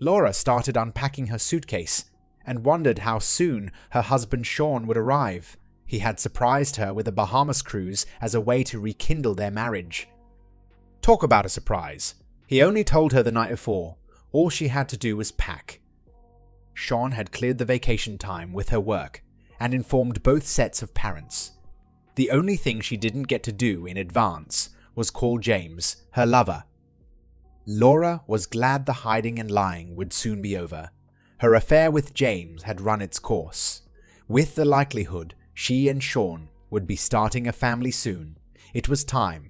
Laura started unpacking her suitcase and wondered how soon her husband Shawn would arrive. He had surprised her with a Bahamas cruise as a way to rekindle their marriage. Talk about a surprise. He only told her the night before. All she had to do was pack. Shawn had cleared the vacation time with her work and informed both sets of parents. The only thing she didn't get to do in advance was call James, her lover. Laura was glad the hiding and lying would soon be over. Her affair with James had run its course. With the likelihood she and Shawn would be starting a family soon, it was time.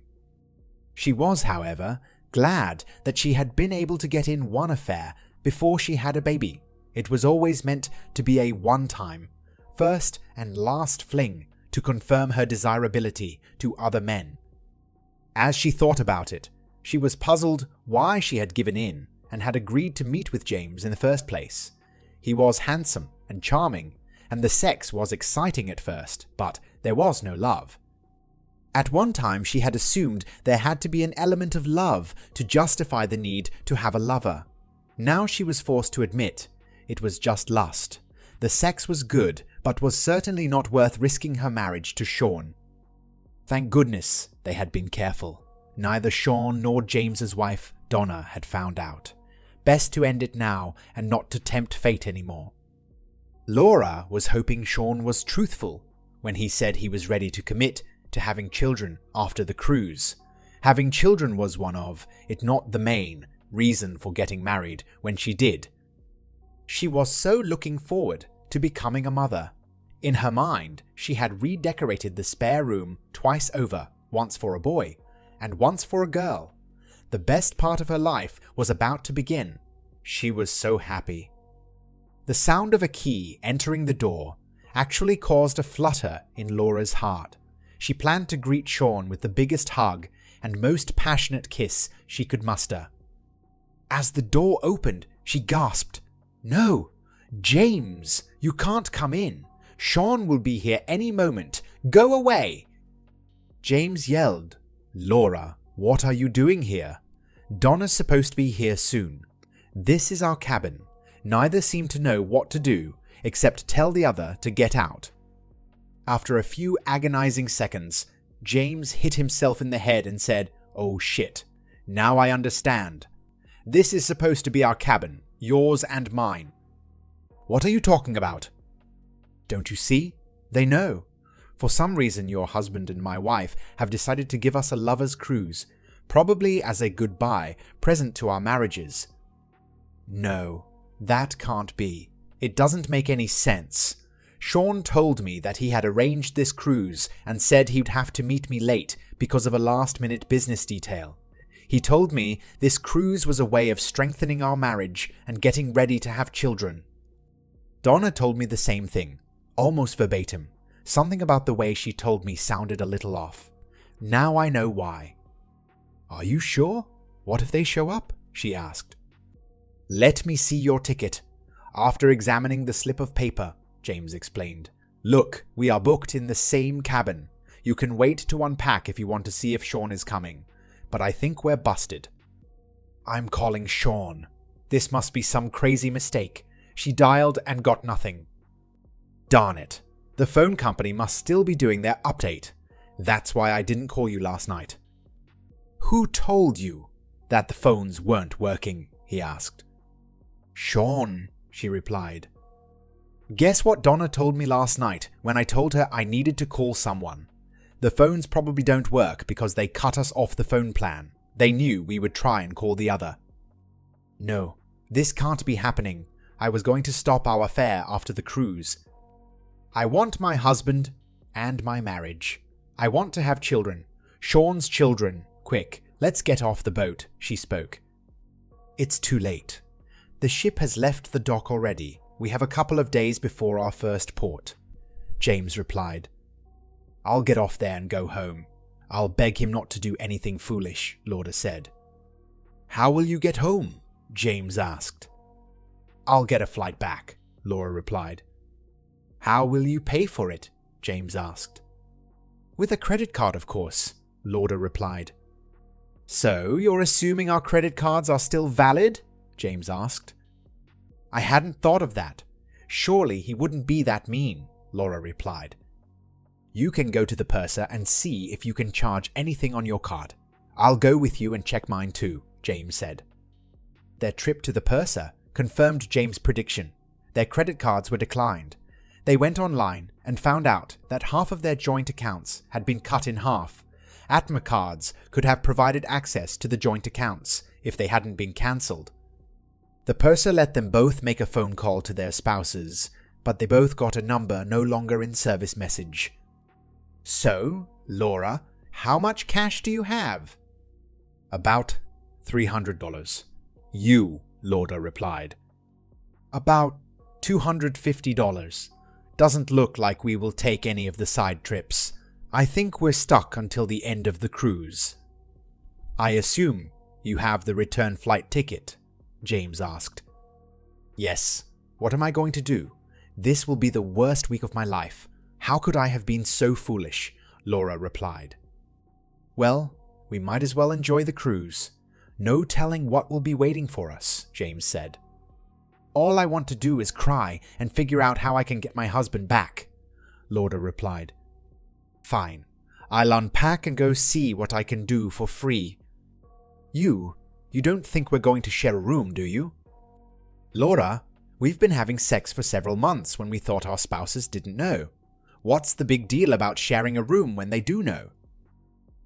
She was, however, glad that she had been able to get in one affair before she had a baby. It was always meant to be a one-time, first and last fling to confirm her desirability to other men. As she thought about it, she was puzzled why she had given in and had agreed to meet with James in the first place. He was handsome and charming, and the sex was exciting at first, but there was no love. At one time she had assumed there had to be an element of love to justify the need to have a lover. Now she was forced to admit it was just lust. The sex was good, but was certainly not worth risking her marriage to Shawn. Thank goodness they had been careful. Neither Shawn nor James's wife, Donna, had found out. Best to end it now and not to tempt fate anymore. Laura was hoping Shawn was truthful when he said he was ready to commit to having children after the cruise. Having children was one of, if not the main, reason for getting married when she did. She was so looking forward to becoming a mother. In her mind, she had redecorated the spare room twice over, once for a boy and once for a girl. The best part of her life was about to begin. She was so happy. The sound of a key entering the door actually caused a flutter in Laura's heart. She planned to greet Shawn with the biggest hug and most passionate kiss she could muster. As the door opened, she gasped, "No! James! You can't come in! Shawn will be here any moment! Go away!" James yelled, "Laura, what are you doing here? Donna's supposed to be here soon. This is our cabin." Neither seemed to know what to do except tell the other to get out. After a few agonizing seconds, James hit himself in the head and said, "Oh shit, now I understand. This is supposed to be our cabin, yours and mine." "What are you talking about?" "Don't you see? They know. For some reason your husband and my wife have decided to give us a lover's cruise, probably as a goodbye present to our marriages." "No, that can't be. It doesn't make any sense. Shawn told me that he had arranged this cruise and said he'd have to meet me late because of a last-minute business detail. He told me this cruise was a way of strengthening our marriage and getting ready to have children." Donna told me the same thing, almost verbatim. Something about the way she told me sounded a little off. Now I know why. "Are you sure? What if they show up?" she asked. "Let me see your ticket." After examining the slip of paper, James explained. "Look, we are booked in the same cabin. You can wait to unpack if you want to see if Shawn is coming, but I think we're busted." "I'm calling Shawn. This must be some crazy mistake. She dialed and got nothing." "Darn it. The phone company must still be doing their update. That's why I didn't call you last night." "Who told you that the phones weren't working?" he asked. "Shawn," she replied. "Guess what Donna told me last night when I told her I needed to call someone? The phones probably don't work because they cut us off the phone plan. They knew we would try and call the other." "No, this can't be happening. I was going to stop our affair after the cruise. I want my husband and my marriage. I want to have children. Shawn's children. Quick, let's get off the boat," she spoke. "It's too late. The ship has left the dock already. We have a couple of days before our first port," James replied. "I'll get off there and go home. I'll beg him not to do anything foolish," Laura said. "How will you get home?" James asked. "I'll get a flight back," Laura replied. "How will you pay for it?" James asked. "With a credit card, of course," Laura replied. "So you're assuming our credit cards are still valid?" James asked. I hadn't thought of that. Surely he wouldn't be that mean, Laura replied. You can go to the purser and see if you can charge anything on your card. I'll go with you and check mine too, James said. Their trip to the purser confirmed James' prediction. Their credit cards were declined. They went online and found out that half of their joint accounts had been cut in half. Atma cards could have provided access to the joint accounts if they hadn't been cancelled. The purser let them both make a phone call to their spouses, but they both got a number no longer in service message. So, Laura, how much cash do you have? About $300. You, Laura replied. About $250. Doesn't look like we will take any of the side trips. I think we're stuck until the end of the cruise. I assume you have the return flight ticket, James asked. Yes. What am I going to do? This will be the worst week of my life. How could I have been so foolish? Laura replied. Well, we might as well enjoy the cruise. No telling what will be waiting for us, James said. All I want to do is cry and figure out how I can get my husband back, Laura replied. Fine. I'll unpack and go see what I can do for free. You don't think we're going to share a room, do you? Laura, we've been having sex for several months when we thought our spouses didn't know. What's the big deal about sharing a room when they do know?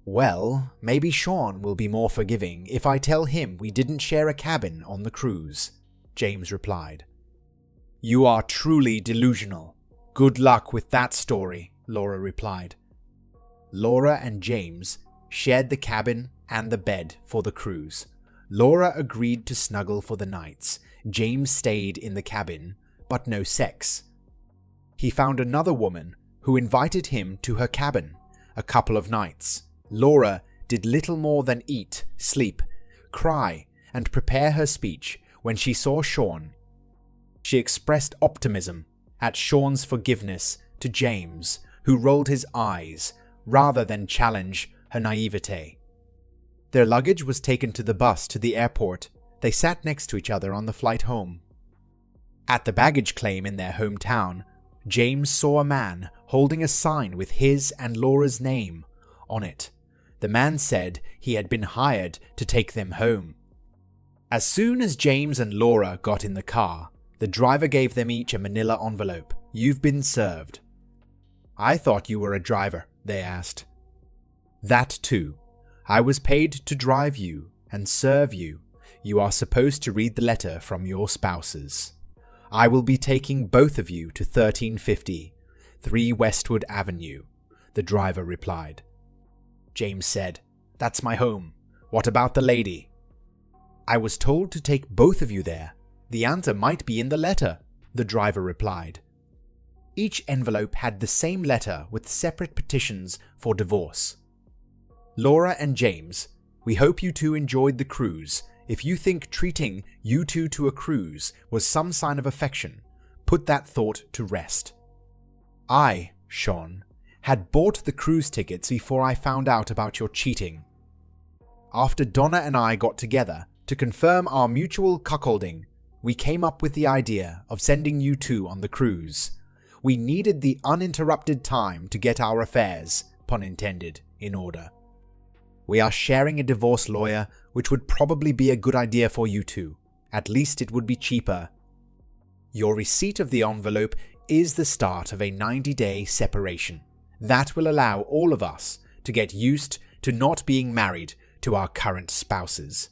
Well, maybe Shawn will be more forgiving if I tell him we didn't share a cabin on the cruise, James replied. You are truly delusional. Good luck with that story, Laura replied. Laura and James shared the cabin and the bed for the cruise. Laura agreed to snuggle for the nights. James stayed in the cabin, but no sex. He found another woman who invited him to her cabin a couple of nights. Laura did little more than eat, sleep, cry, and prepare her speech when she saw Shawn. She expressed optimism at Shawn's forgiveness to James, who rolled his eyes rather than challenge her naivete. Their luggage was taken to the bus to the airport. They sat next to each other on the flight home. At the baggage claim in their hometown, James saw a man holding a sign with his and Laura's name on it. The man said he had been hired to take them home. As soon as James and Laura got in the car, the driver gave them each a manila envelope. You've been served. I thought you were a driver, they asked. That too. I was paid to drive you and serve you. You are supposed to read the letter from your spouses. I will be taking both of you to 1350, 3 Westwood Avenue, the driver replied. James said, That's my home. What about the lady? I was told to take both of you there. The answer might be in the letter, the driver replied. Each envelope had the same letter with separate petitions for divorce. Laura and James, we hope you two enjoyed the cruise. If you think treating you two to a cruise was some sign of affection, put that thought to rest. I, Shawn, had bought the cruise tickets before I found out about your cheating. After Donna and I got together to confirm our mutual cuckolding, we came up with the idea of sending you two on the cruise. We needed the uninterrupted time to get our affairs, pun intended, in order. We are sharing a divorce lawyer, which would probably be a good idea for you two. At least it would be cheaper. Your receipt of the envelope is the start of a 90-day separation. That will allow all of us to get used to not being married to our current spouses.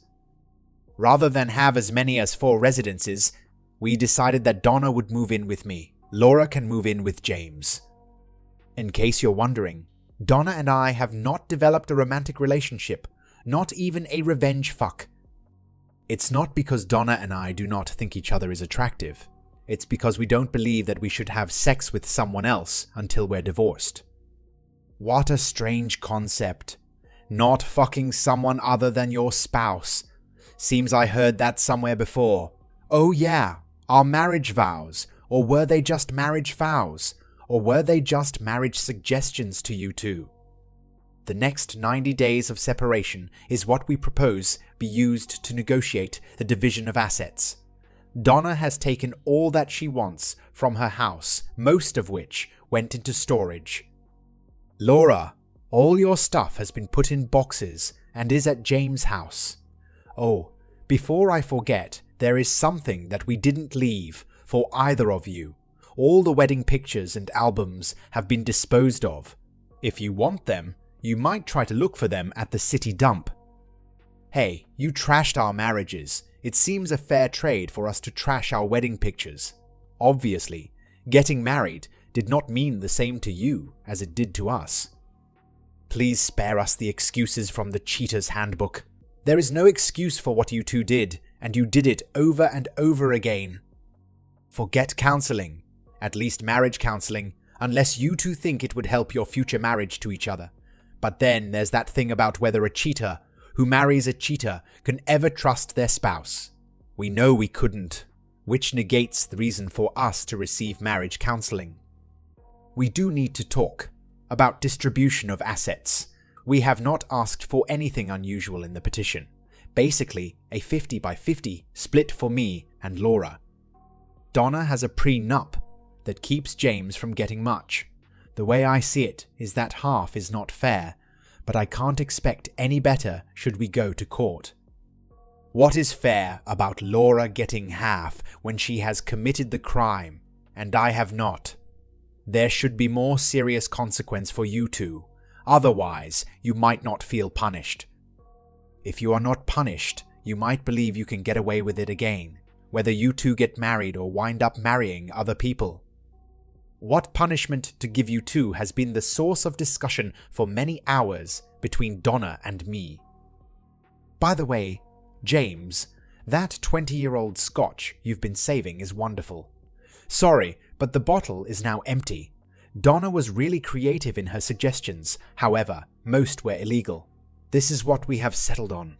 Rather than have as many as 4 residences, we decided that Donna would move in with me. Laura can move in with James. In case you're wondering, Donna and I have not developed a romantic relationship, not even a revenge fuck. It's not because Donna and I do not think each other is attractive. It's because we don't believe that we should have sex with someone else until we're divorced. What a strange concept. Not fucking someone other than your spouse. Seems I heard that somewhere before. Oh yeah, our marriage vows. Or were they just marriage vows? Or were they just marriage suggestions to you two? The next 90 days of separation is what we propose be used to negotiate the division of assets. Donna has taken all that she wants from her house, most of which went into storage. Laura, all your stuff has been put in boxes and is at James' house. Oh, before I forget, there is something that we didn't leave for either of you. All the wedding pictures and albums have been disposed of. If you want them, you might try to look for them at the city dump. Hey, you trashed our marriages. It seems a fair trade for us to trash our wedding pictures. Obviously, getting married did not mean the same to you as it did to us. Please spare us the excuses from the cheater's handbook. There is no excuse for what you two did, and you did it over and over again. Forget counseling, at least marriage counseling, unless you two think it would help your future marriage to each other. But then there's that thing about whether a cheater who marries a cheater can ever trust their spouse. We know we couldn't, which negates the reason for us to receive marriage counseling. We do need to talk about distribution of assets. We have not asked for anything unusual in the petition. Basically, a 50-50 split for me and Laura. Donna has a prenup that keeps James from getting much. The way I see it is that half is not fair, but I can't expect any better should we go to court. What is fair about Laura getting half when she has committed the crime, and I have not? There should be more serious consequence for you two, otherwise you might not feel punished. If you are not punished, you might believe you can get away with it again, whether you two get married or wind up marrying other people. What punishment to give you two has been the source of discussion for many hours between Donna and me. By the way, James, that 20-year-old scotch you've been saving is wonderful. Sorry, but the bottle is now empty. Donna was really creative in her suggestions, however, most were illegal. This is what we have settled on.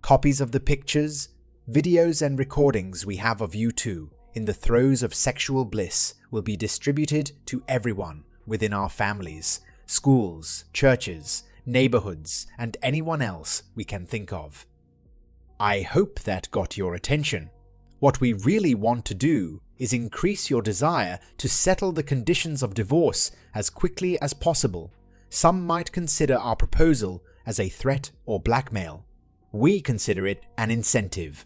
Copies of the pictures, videos and recordings we have of you two in the throes of sexual bliss will be distributed to everyone within our families, schools, churches, neighborhoods, and anyone else we can think of. I hope that got your attention. What we really want to do is increase your desire to settle the conditions of divorce as quickly as possible. Some might consider our proposal as a threat or blackmail. We consider it an incentive.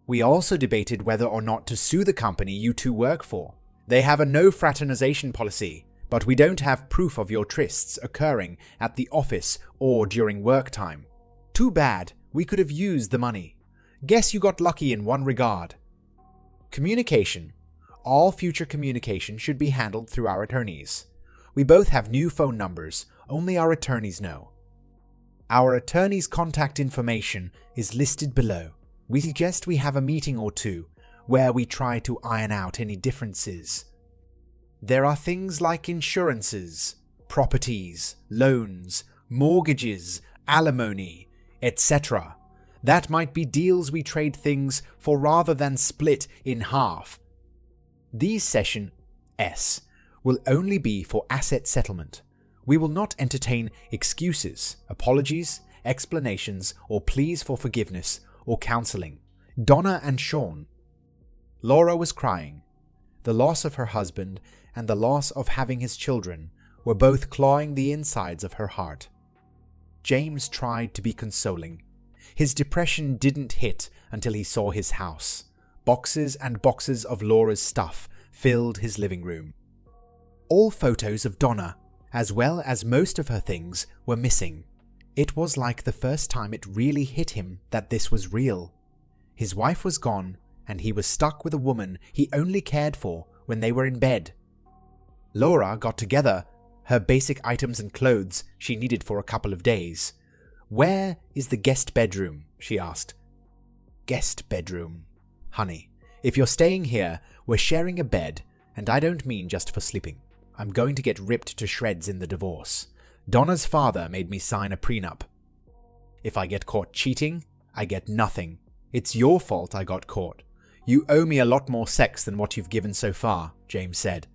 We also debated whether or not to sue the company you two work for. They have a no fraternization policy, but we don't have proof of your trysts occurring at the office or during work time. Too bad, we could have used the money. Guess you got lucky in one regard. Communication. All future communication should be handled through our attorneys. We both have new phone numbers, only our attorneys know. Our attorney's contact information is listed below. We suggest we have a meeting or two where we try to iron out any differences. There are things like insurances, properties, loans, mortgages, alimony, etc. That might be deals we trade things for rather than split in half. These session S will only be for asset settlement. We will not entertain excuses, apologies, explanations, or pleas for forgiveness or counseling. Donna and Shawn. Laura was crying. The loss of her husband and the loss of having his children were both clawing the insides of her heart. James tried to be consoling. His depression didn't hit until he saw his house. Boxes and boxes of Laura's stuff filled his living room. All photos of Donna, as well as most of her things, were missing. It was like the first time it really hit him that this was real. His wife was gone, and he was stuck with a woman he only cared for when they were in bed. Laura got together her basic items and clothes she needed for a couple of days. "Where is the guest bedroom?" she asked. "Guest bedroom? Honey, if you're staying here, we're sharing a bed, and I don't mean just for sleeping. I'm going to get ripped to shreds in the divorce. Donna's father made me sign a prenup. If I get caught cheating, I get nothing. It's your fault I got caught. You owe me a lot more sex than what you've given so far," James said.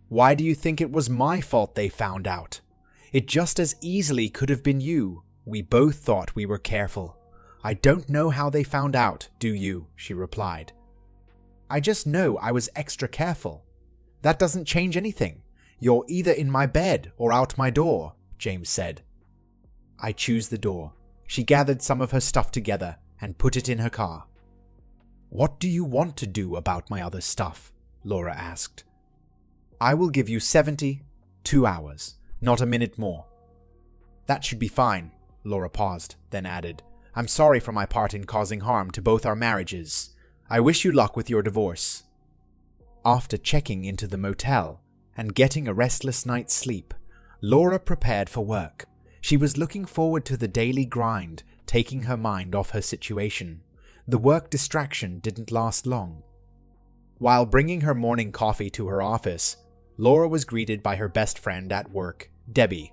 "Why do you think it was my fault they found out? It just as easily could have been you. We both thought we were careful. "I don't know how they found out, do you?" she replied. "I just know I was extra careful. That doesn't change anything. You're either in my bed or out my door," James said. "I choose the door." She gathered some of her stuff together and put it in her car. "What do you want to do about my other stuff?" Laura asked. "I will give you 72 hours, not a minute more." "That should be fine," Laura paused, then added, "I'm sorry for my part in causing harm to both our marriages. I wish you luck with your divorce." After checking into the motel and getting a restless night's sleep, Laura prepared for work. She was looking forward to the daily grind, taking her mind off her situation. The work distraction didn't last long. While bringing her morning coffee to her office, Laura was greeted by her best friend at work, Debbie.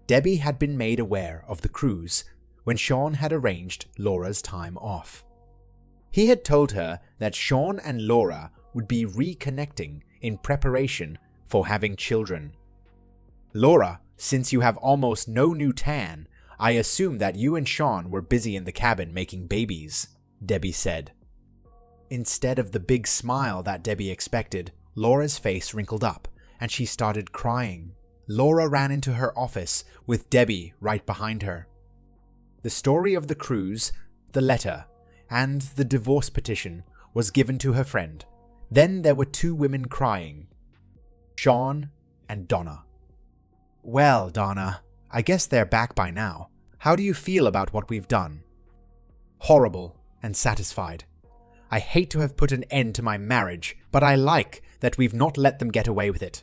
Debbie had been made aware of the cruise when Shawn had arranged Laura's time off. He had told her that Shawn and Laura would be reconnecting in preparation for having children. "Laura, since you have almost no new tan, I assume that you and Shawn were busy in the cabin making babies," Debbie said. Instead of the big smile that Debbie expected, Laura's face wrinkled up and she started crying. Laura ran into her office with Debbie right behind her. The story of the cruise, the letter, and the divorce petition was given to her friend. Then there were two women crying, Shawn and Donna. "Well, Donna, I guess they're back by now. How do you feel about what we've done?" "Horrible and satisfied. I hate to have put an end to my marriage, but I like that we've not let them get away with it.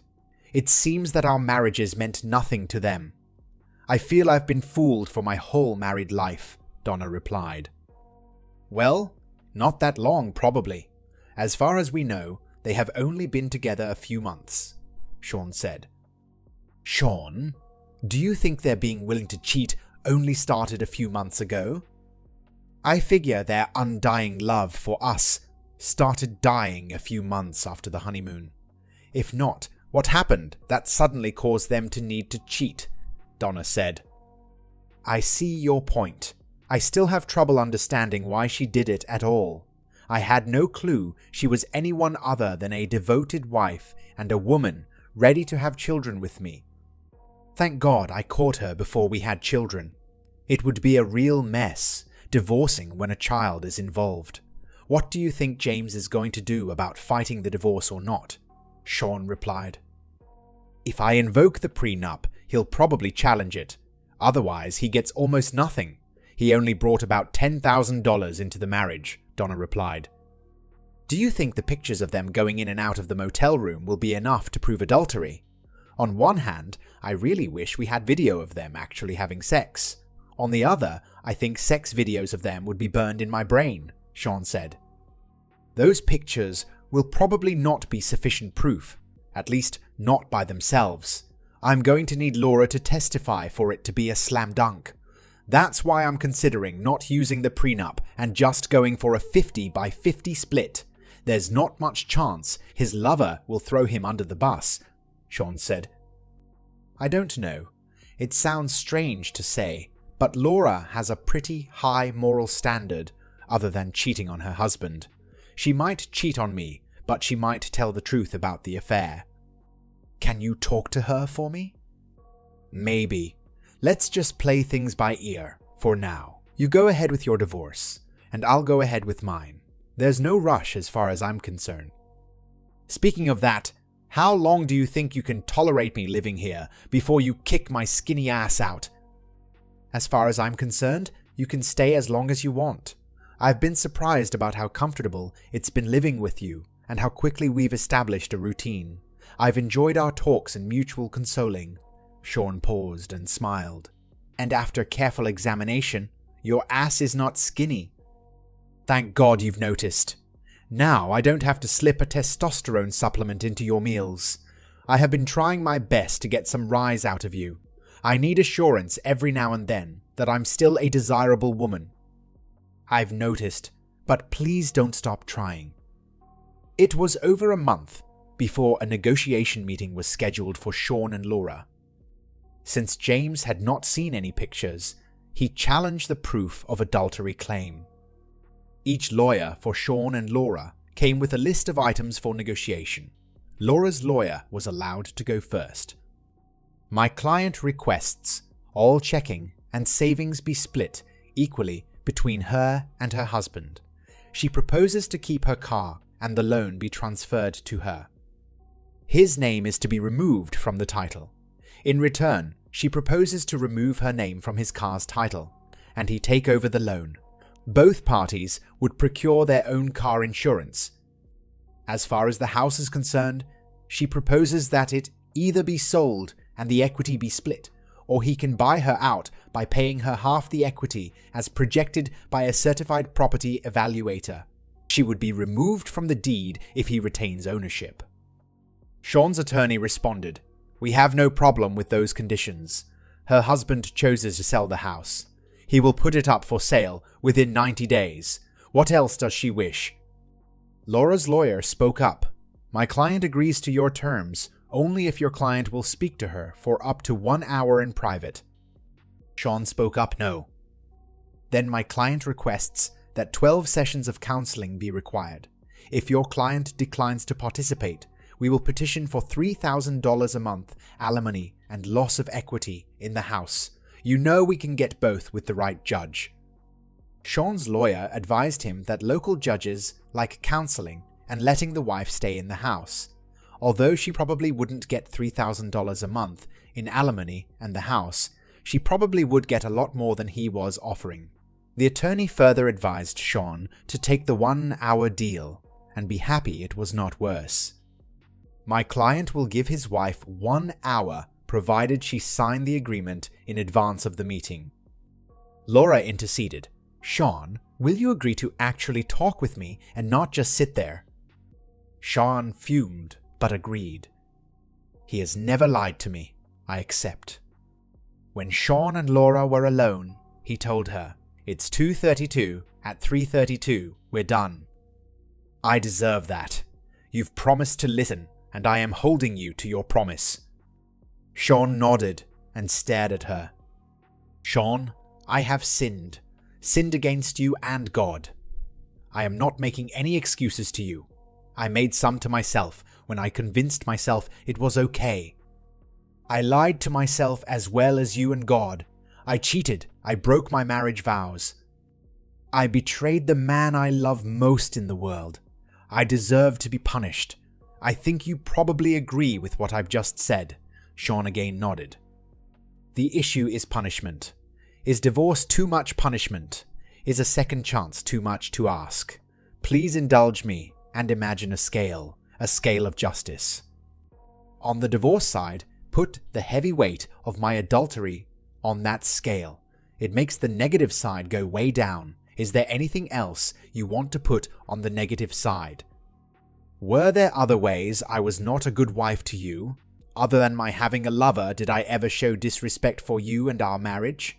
It seems that our marriages meant nothing to them. I feel I've been fooled for my whole married life," Donna replied. "Well, not that long, probably. As far as we know, they have only been together a few months," Shawn said. "Shawn, do you think their being willing to cheat only started a few months ago? I figure their undying love for us started dying a few months after the honeymoon. If not, what happened that suddenly caused them to need to cheat?" Donna said. "I see your point. I still have trouble understanding why she did it at all. I had no clue she was anyone other than a devoted wife and a woman ready to have children with me. Thank God I caught her before we had children. It would be a real mess, divorcing when a child is involved. What do you think James is going to do about fighting the divorce or not?" Shawn replied. "If I invoke the prenup, he'll probably challenge it. Otherwise, he gets almost nothing. He only brought about $10,000 into the marriage," Donna replied. "Do you think the pictures of them going in and out of the motel room will be enough to prove adultery? On one hand, I really wish we had video of them actually having sex. On the other, I think sex videos of them would be burned in my brain," Shawn said. "Those pictures will probably not be sufficient proof, at least not by themselves. I'm going to need Laura to testify for it to be a slam dunk. That's why I'm considering not using the prenup and just going for a 50-by-50 split. There's not much chance his lover will throw him under the bus," Shawn said. "I don't know. It sounds strange to say, but Laura has a pretty high moral standard other than cheating on her husband. She might cheat on me, but she might tell the truth about the affair." "Can you talk to her for me?" "Maybe. Let's just play things by ear, for now. You go ahead with your divorce, and I'll go ahead with mine. There's no rush as far as I'm concerned. Speaking of that, how long do you think you can tolerate me living here before you kick my skinny ass out?" "As far as I'm concerned, you can stay as long as you want. I've been surprised about how comfortable it's been living with you and how quickly we've established a routine. I've enjoyed our talks and mutual consoling." Shawn paused and smiled. "And after careful examination, your ass is not skinny. Thank God you've noticed. Now I don't have to slip a testosterone supplement into your meals. I have been trying my best to get some rise out of you. I need assurance every now and then that I'm still a desirable woman." "I've noticed, but please don't stop trying." It was over a month before a negotiation meeting was scheduled for Shawn and Laura. Since James had not seen any pictures, he challenged the proof of adultery claim. Each lawyer for Shawn and Laura came with a list of items for negotiation. Laura's lawyer was allowed to go first. My client requests all checking and savings be split equally between her and her husband. She proposes to keep her car and the loan be transferred to her. His name is to be removed from the title. In return, she proposes to remove her name from his car's title, and he take over the loan. Both parties would procure their own car insurance. As far as the house is concerned, she proposes that it either be sold and the equity be split, or he can buy her out by paying her half the equity as projected by a certified property evaluator. She would be removed from the deed if he retains ownership. Shawn's attorney responded, "We have no problem with those conditions. Her husband chooses to sell the house. He will put it up for sale within 90 days. What else does she wish?" Laura's lawyer spoke up. "My client agrees to your terms only if your client will speak to her for up to 1 hour in private." Shawn spoke up no. "Then my client requests that 12 sessions of counseling be required. If your client declines to participate, we will petition for $3,000 a month alimony and loss of equity in the house. You know we can get both with the right judge." Shawn's lawyer advised him that local judges like counseling and letting the wife stay in the house. Although she probably wouldn't get $3,000 a month in alimony and the house, she probably would get a lot more than he was offering. The attorney further advised Shawn to take the 1-hour deal and be happy it was not worse. "My client will give his wife 1 hour provided she sign the agreement in advance of the meeting." Laura interceded. "Shawn, will you agree to actually talk with me and not just sit there?" Shawn fumed, but agreed. "He has never lied to me. I accept." When Shawn and Laura were alone, he told her, "It's 2:32. At 3:32, we're done." "I deserve that. You've promised to listen, and I am holding you to your promise." Shawn nodded and stared at her. "Shawn, I have sinned against you and God. I am not making any excuses to you. I made some to myself when I convinced myself it was okay. I lied to myself as well as you and God. I cheated. I broke my marriage vows. I betrayed the man I love most in the world. I deserve to be punished. I think you probably agree with what I've just said." Shawn again nodded. "The issue is punishment. Is divorce too much punishment? Is a second chance too much to ask? Please indulge me and imagine a scale of justice. On the divorce side, put the heavy weight of my adultery on that scale. It makes the negative side go way down. Is there anything else you want to put on the negative side? Were there other ways I was not a good wife to you? Other than my having a lover, did I ever show disrespect for you and our marriage?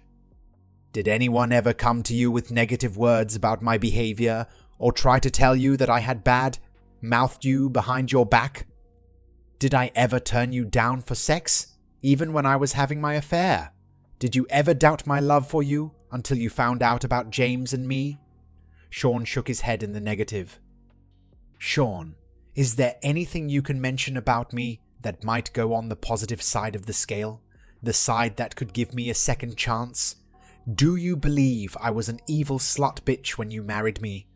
Did anyone ever come to you with negative words about my behavior or try to tell you that I had mouthed you behind your back? Did I ever turn you down for sex, even when I was having my affair? Did you ever doubt my love for you until you found out about James and me?" Shawn shook his head in the negative. "Shawn, is there anything you can mention about me that might go on the positive side of the scale? The side that could give me a second chance? Do you believe I was an evil slut bitch when you married me?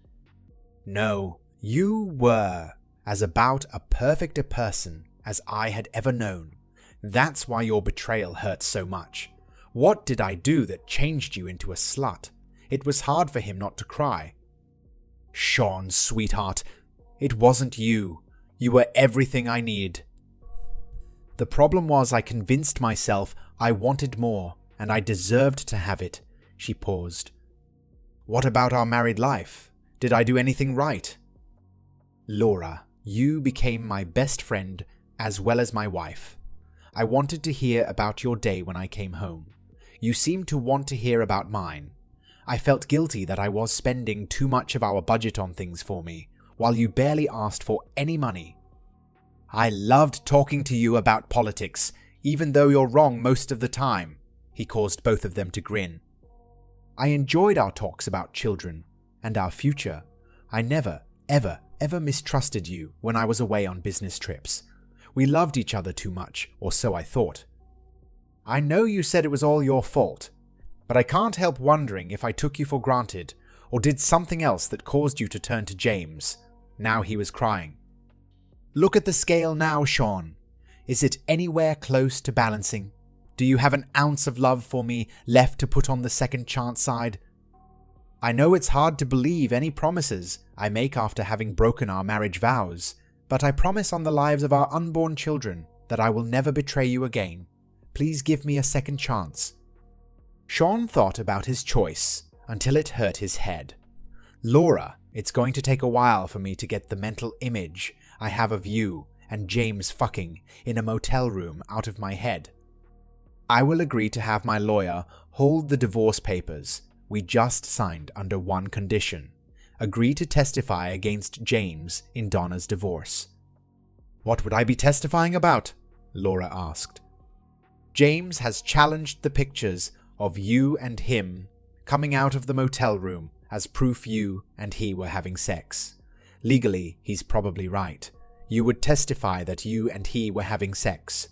No, you were as about as perfect a person as I had ever known. That's why your betrayal hurt so much. What did I do that changed you into a slut?" It was hard for him not to cry. "Shawn, sweetheart, it wasn't you. You were everything I needed. The problem was I convinced myself I wanted more and I deserved to have it." She paused. "What about our married life? Did I do anything right?" "Laura, you became my best friend as well as my wife. I wanted to hear about your day when I came home. You seemed to want to hear about mine. I felt guilty that I was spending too much of our budget on things for me, while you barely asked for any money. I loved talking to you about politics, even though you're wrong most of the time." He caused both of them to grin. I enjoyed our talks about children and our future. I never, ever mistrusted you when I was away on business trips. We loved each other too much, or so I thought. I know you said it was all your fault, but I can't help wondering if I took you for granted or did something else that caused you to turn to James. Now he was crying. Look at the scale now, Shawn. Is it anywhere close to balancing? Do you have an ounce of love for me left to put on the second chance side? I know it's hard to believe any promises I make after having broken our marriage vows, but I promise on the lives of our unborn children that I will never betray you again. Please give me a second chance. Shawn thought about his choice until it hurt his head. Laura, it's going to take a while for me to get the mental image I have of you and James fucking in a motel room out of my head. I will agree to have my lawyer hold the divorce papers we just signed under one condition. Agree to testify against James in Donna's divorce. What would I be testifying about? Laura asked. James has challenged the pictures of you and him coming out of the motel room as proof you and he were having sex. Legally, he's probably right. You would testify that you and he were having sex.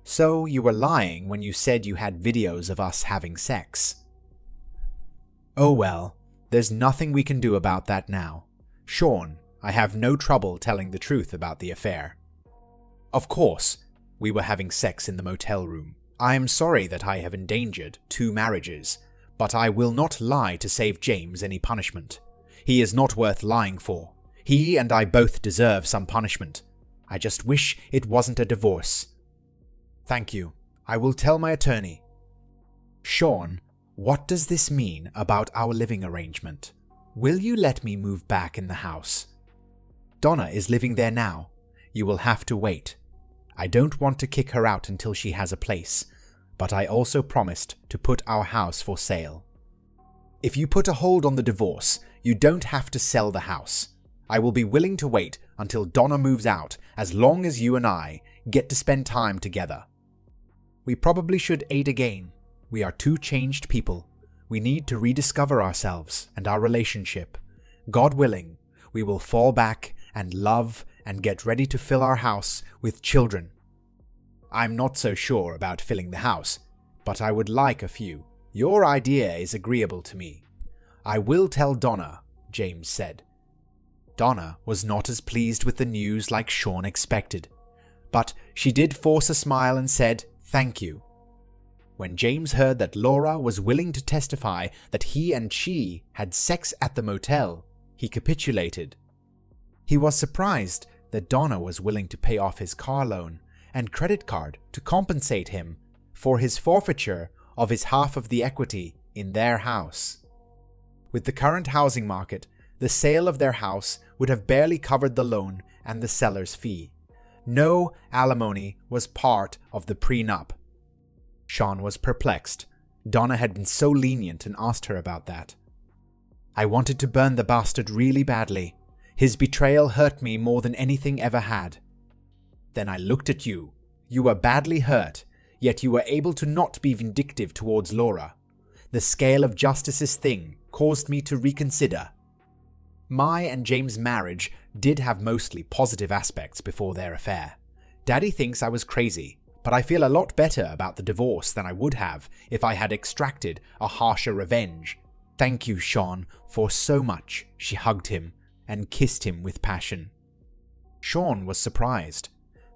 So you were lying when you said you had videos of us having sex. Oh well, there's nothing we can do about that now. Shawn, I have no trouble telling the truth about the affair. Of course, we were having sex in the motel room. I am sorry that I have endangered 2 marriages, but I will not lie to save James any punishment. He is not worth lying for. He and I both deserve some punishment. I just wish it wasn't a divorce. Thank you. I will tell my attorney. Shawn, what does this mean about our living arrangement? Will you let me move back in the house? Donna is living there now. You will have to wait. I don't want to kick her out until she has a place, but I also promised to put our house for sale. If you put a hold on the divorce, you don't have to sell the house. I will be willing to wait until Donna moves out as long as you and I get to spend time together. We probably should date again. We are 2 changed people. We need to rediscover ourselves and our relationship. God willing, we will fall back and love and get ready to fill our house with children. I'm not so sure about filling the house, but I would like a few. Your idea is agreeable to me. I will tell Donna, James said. Donna was not as pleased with the news like Shawn expected, but she did force a smile and said, "Thank you." When James heard that Laura was willing to testify that he and she had sex at the motel, he capitulated. He was surprised that Donna was willing to pay off his car loan and credit card to compensate him for his forfeiture of his half of the equity in their house. With the current housing market, the sale of their house would have barely covered the loan and the seller's fee. No alimony was part of the prenup. Shawn was perplexed. Donna had been so lenient and asked her about that. I wanted to burn the bastard really badly. His betrayal hurt me more than anything ever had. Then I looked at you. You were badly hurt, yet you were able to not be vindictive towards Laura. The scale of justice's thing caused me to reconsider. My and James' marriage did have mostly positive aspects before their affair. Daddy thinks I was crazy, but I feel a lot better about the divorce than I would have if I had extracted a harsher revenge. Thank you, Shawn, for so much. She hugged him and kissed him with passion. Shawn was surprised.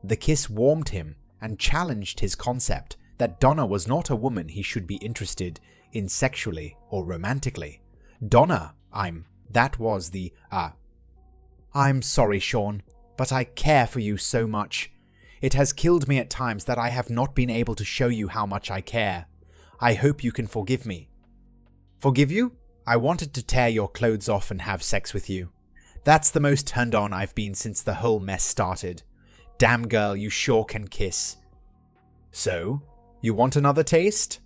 The kiss warmed him and challenged his concept that Donna was not a woman he should be interested in sexually or romantically. Donna, that was the, I'm sorry, Shawn, but I care for you so much. It has killed me at times that I have not been able to show you how much I care. I hope you can forgive me. Forgive you? I wanted to tear your clothes off and have sex with you. That's the most turned on I've been since the whole mess started. Damn girl, you sure can kiss. So, you want another taste?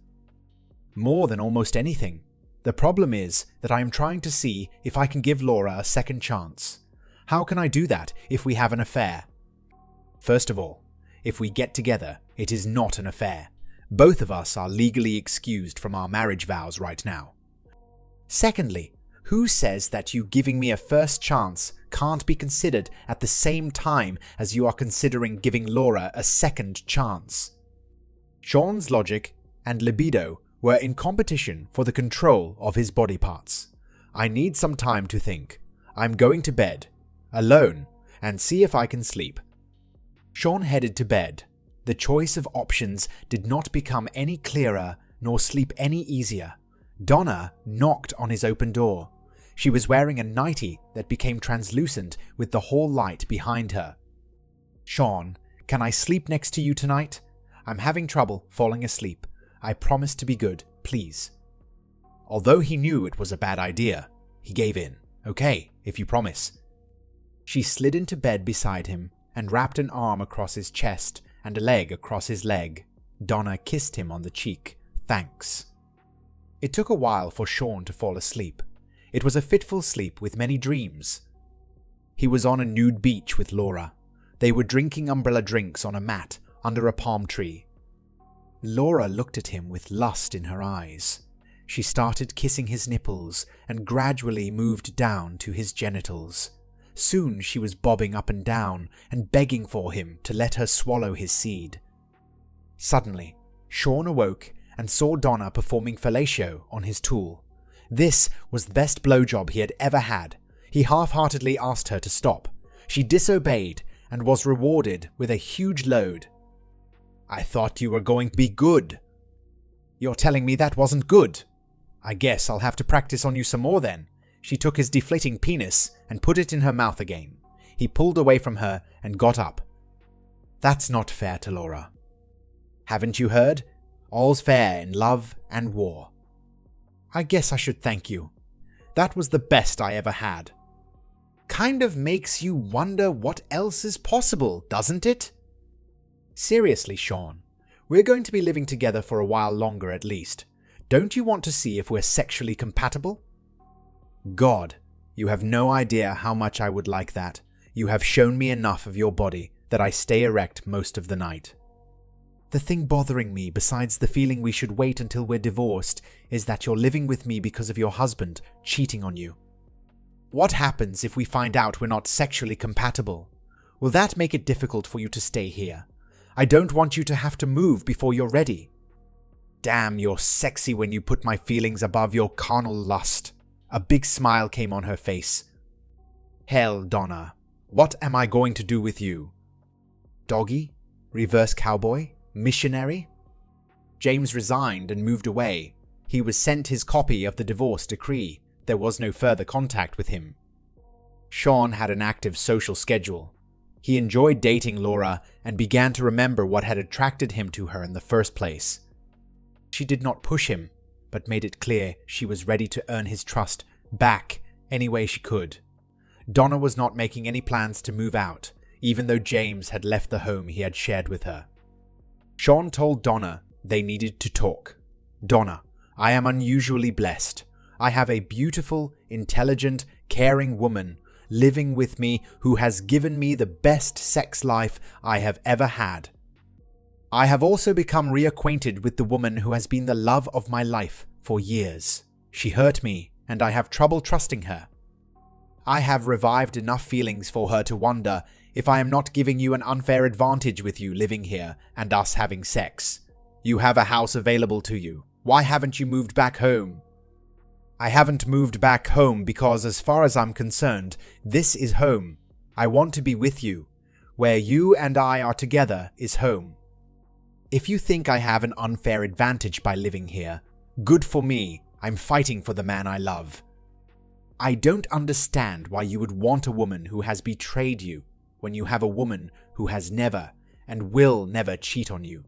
More than almost anything. The problem is that I am trying to see if I can give Laura a second chance. How can I do that if we have an affair? First of all, if we get together, it is not an affair. Both of us are legally excused from our marriage vows right now. Secondly, who says that you giving me a first chance can't be considered at the same time as you are considering giving Laura a second chance? Shawn's logic and libido were in competition for the control of his body parts. I need some time to think. I'm going to bed, alone, and see if I can sleep. Shawn headed to bed. The choice of options did not become any clearer nor sleep any easier. Donna knocked on his open door. She was wearing a nightie that became translucent with the hall light behind her. "Shawn, can I sleep next to you tonight? I'm having trouble falling asleep. I promise to be good, please." Although he knew it was a bad idea, he gave in. "Okay, if you promise." She slid into bed beside him and wrapped an arm across his chest and a leg across his leg. Donna kissed him on the cheek. "Thanks." It took a while for Shawn to fall asleep. It was a fitful sleep with many dreams. He was on a nude beach with Laura. They were drinking umbrella drinks on a mat under a palm tree. Laura looked at him with lust in her eyes. She started kissing his nipples and gradually moved down to his genitals. Soon she was bobbing up and down and begging for him to let her swallow his seed. Suddenly, Shawn awoke and saw Donna performing fellatio on his tool. This was the best blowjob he had ever had. He half-heartedly asked her to stop. She disobeyed and was rewarded with a huge load. "I thought you were going to be good." "You're telling me that wasn't good? I guess I'll have to practice on you some more then." She took his deflating penis and put it in her mouth again. He pulled away from her and got up. "That's not fair to Laura." "Haven't you heard? All's fair in love and war." "I guess I should thank you. That was the best I ever had." Kind of makes you wonder what else is possible, doesn't it? Seriously, Shawn, we're going to be living together for a while longer at least. Don't you want to see if we're sexually compatible? God, you have no idea how much I would like that. You have shown me enough of your body that I stay erect most of the night. The thing bothering me, besides the feeling we should wait until we're divorced, is that you're living with me because of your husband cheating on you. What happens if we find out we're not sexually compatible? Will that make it difficult for you to stay here? I don't want you to have to move before you're ready. Damn, you're sexy when you put my feelings above your carnal lust. A big smile came on her face. Hell, Donna, what am I going to do with you? Doggy? Reverse cowboy? Missionary? James resigned and moved away. He was sent his copy of the divorce decree. There was no further contact with him. Shawn had an active social schedule. He enjoyed dating Laura and began to remember what had attracted him to her in the first place. She did not push him, but made it clear she was ready to earn his trust back any way she could. Donna was not making any plans to move out, even though James had left the home he had shared with her. Shawn told Donna they needed to talk. Donna, I am unusually blessed. I have a beautiful, intelligent, caring woman living with me who has given me the best sex life I have ever had. I have also become reacquainted with the woman who has been the love of my life for years. She hurt me, and I have trouble trusting her. I have revived enough feelings for her to wonder if I am not giving you an unfair advantage with you living here and us having sex. You have a house available to you. Why haven't you moved back home? I haven't moved back home because, as far as I'm concerned, this is home. I want to be with you. Where you and I are together is home. If you think I have an unfair advantage by living here, good for me. I'm fighting for the man I love. I don't understand why you would want a woman who has betrayed you when you have a woman who has never and will never cheat on you.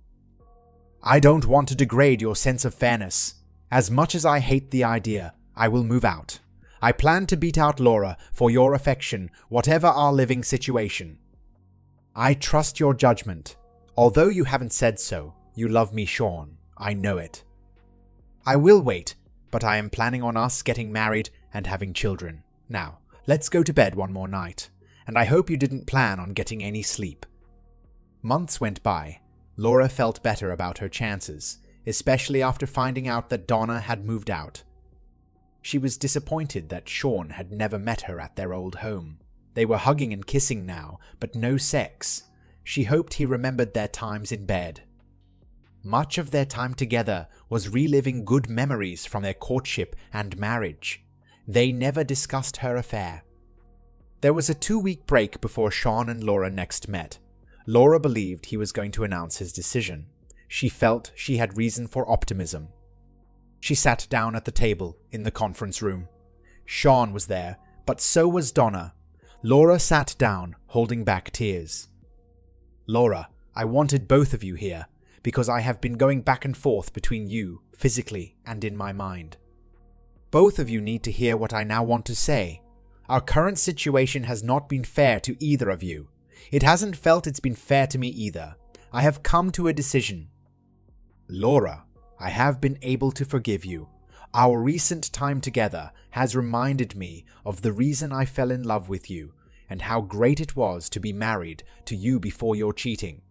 I don't want to degrade your sense of fairness. As much as I hate the idea, I will move out. I plan to beat out Laura for your affection, whatever our living situation. I trust your judgment. Although you haven't said so, you love me, Shawn. I know it. I will wait, but I am planning on us getting married and having children. Now, let's go to bed one more night, and I hope you didn't plan on getting any sleep. Months went by. Laura felt better about her chances, especially after finding out that Donna had moved out. She was disappointed that Shawn had never met her at their old home. They were hugging and kissing now, but no sex. She hoped he remembered their times in bed. Much of their time together was reliving good memories from their courtship and marriage. They never discussed her affair. There was a 2-week break before Shawn and Laura next met. Laura believed he was going to announce his decision. She felt she had reason for optimism. She sat down at the table in the conference room. Shawn was there, but so was Donna. Laura sat down, holding back tears. "Laura, I wanted both of you here, because I have been going back and forth between you, physically and in my mind. Both of you need to hear what I now want to say. Our current situation has not been fair to either of you. It hasn't felt it's been fair to me either. I have come to a decision. Laura, I have been able to forgive you. Our recent time together has reminded me of the reason I fell in love with you and how great it was to be married to you before your cheating.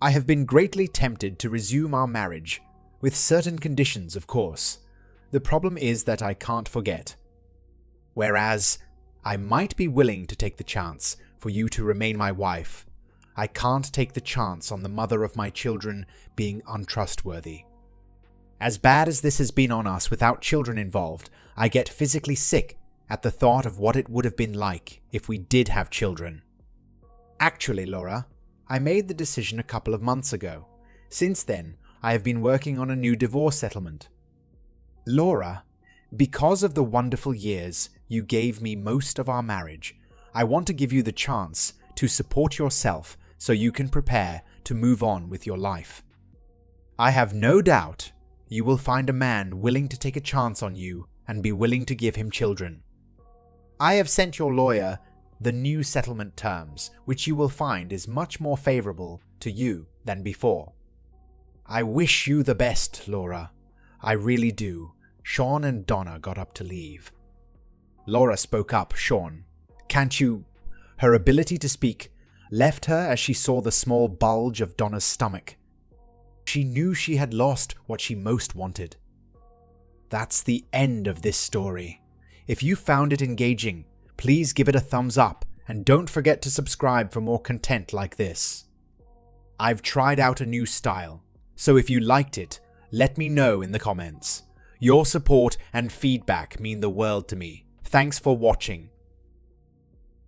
I have been greatly tempted to resume our marriage, with certain conditions, of course. The problem is that I can't forget. Whereas I might be willing to take the chance for you to remain my wife, I can't take the chance on the mother of my children being untrustworthy. As bad as this has been on us without children involved, I get physically sick at the thought of what it would have been like if we did have children. Actually, Laura, I made the decision a couple of months ago. Since then, I have been working on a new divorce settlement. Laura, because of the wonderful years you gave me most of our marriage, I want to give you the chance to support yourself so you can prepare to move on with your life. I have no doubt you will find a man willing to take a chance on you and be willing to give him children. I have sent your lawyer the new settlement terms, which you will find is much more favorable to you than before. I wish you the best, Laura. I really do. Shawn and Donna got up to leave. Laura spoke up, Shawn. Can't you? Her ability to speak left her as she saw the small bulge of Donna's stomach. She knew she had lost what she most wanted. That's the end of this story. If you found it engaging, please give it a thumbs up and don't forget to subscribe for more content like this. I've tried out a new style, so if you liked it, let me know in the comments. Your support and feedback mean the world to me. Thanks for watching.